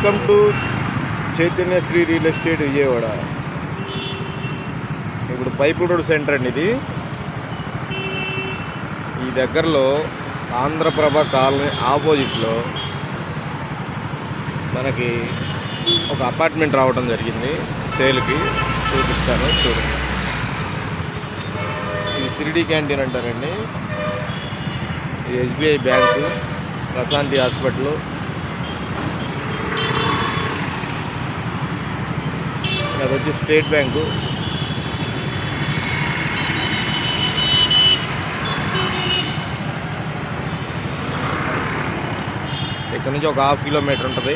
Welcome to Chaitanya Sri real estate Vijayawada. ఇప్పుడు pipe road centre అండి ఇది. ఈ దగ్గరలో ఆంధ్రప్రభ కాలనీ ఆపోజిట్లో మనకి ఒక అపార్ట్మెంట్ రావడం జరిగింది సేల్కి. చూపిస్తాను చూడండి. ఇది సిరిడి క్యాంటీన్ అంటారండి. ఇది ఎస్బీఐ బ్యాంకు, ప్రశాంతి హాస్పిటల్, అది వచ్చి స్టేట్ బ్యాంకు. ఇక్కడ నుంచి ఒక 1/2 కిలోమీటర్ ఉంటుంది.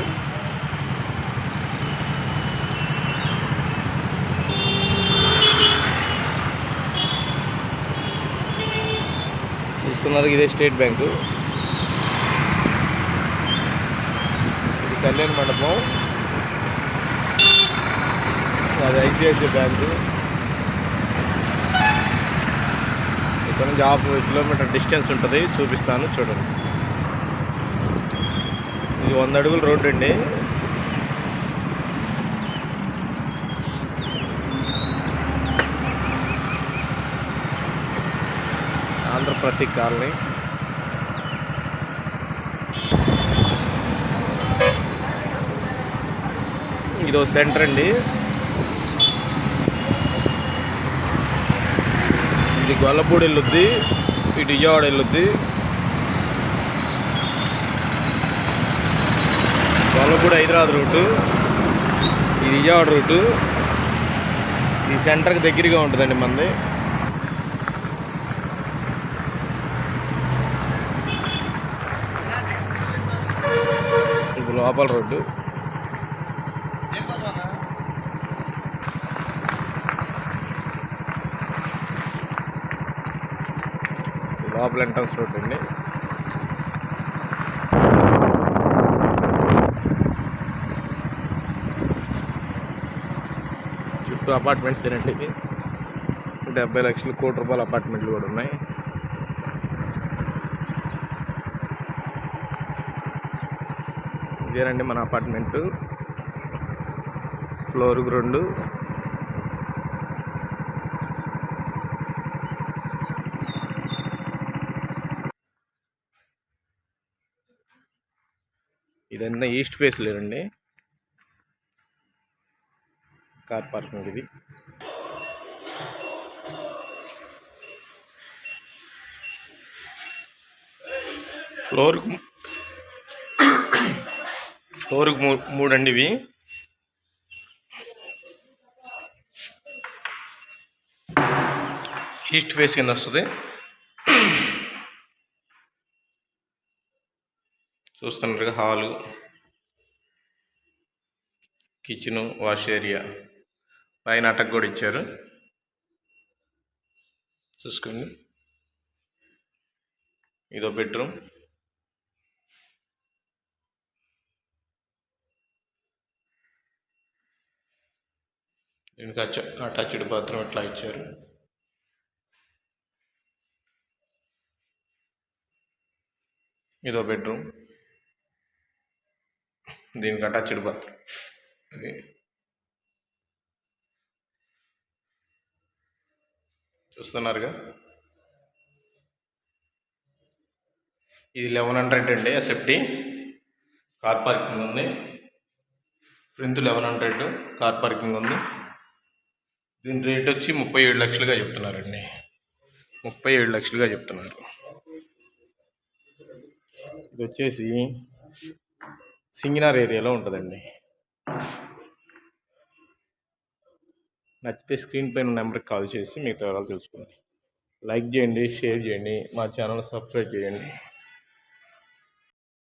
చూస్తున్నారు, ఇదే స్టేట్ బ్యాంకు. ఇది కళ్యాణ మండపం, అది ఐసిఐసిఐ బ్యాంకు. ఇక్కడ నుంచి 1/2 కిలోమీటర్ డిస్టెన్స్ ఉంటుంది. చూపిస్తాను చూడండి. ఇది 100 అడుగుల రోడ్డు అండి. ఆంధ్రప్రదేశ్ కాలనీ. ఇదో సెంటర్ అండి. ఇది గొల్లపూడి వెళ్ళొద్ది, ఇటు విజయవాడ వెళ్ళొద్ది. గొల్లపూడి హైదరాబాద్ రూటు, ఇది విజయవాడ రూటు. ఈ సెంటర్కి దగ్గరగా ఉంటుందండి మనది. ఇది లోపల రోడ్డు. లోపల ఎంట్రన్స్ రోడ్ అండి. చుట్టూ అపార్ట్మెంట్స్ ఏనండి. 70 లక్షలు, ₹1 కోటి అపార్ట్మెంట్లు కూడా ఉన్నాయి. ఇదేనండి మన అపార్ట్మెంటు. ఫ్లోర్కి 2. ఇదంతా ఈస్ట్ ఫేస్ లేదండి, కార్ పార్కింగ్. ఇది ఫ్లోర్కి 3 అండి. ఇవి ఈస్ట్ ఫేస్ కింద వస్తుంది. చూస్తున్నారు, హాలు, కిచెను, వాష్ ఏరియా, పైన అటక్ కూడా ఇచ్చారు. చూసుకోండి, ఇదో బెడ్రూమ్. దీనికి అటాచ్డ్ బాత్రూమ్ ఎట్లా ఇచ్చారు. ఇదో బెడ్రూమ్, దీనికి అటాచ్డ్ బాత్రూమ్. అది చూస్తున్నారుగా. ఇది 1100 అండి. ఎస్ఎఫ్టీ కార్ పార్కింగ్ ఉంది. ఫ్రంట్ 1100 కార్ పార్కింగ్ ఉంది. దీని రేట్ వచ్చి 37 లక్షలుగా చెప్తున్నారండి. 37 లక్షలుగా చెప్తున్నారు. ఇది వచ్చేసి సింగినార్ ఏరియాలో ఉంటుందండి. నచ్చితే స్క్రీన్ పైన నెంబర్కి కాల్ చేసి మిగతా వివరాలు తెలుసుకోండి. లైక్ చేయండి, షేర్ చేయండి, మా ఛానల్ సబ్స్క్రైబ్ చేయండి.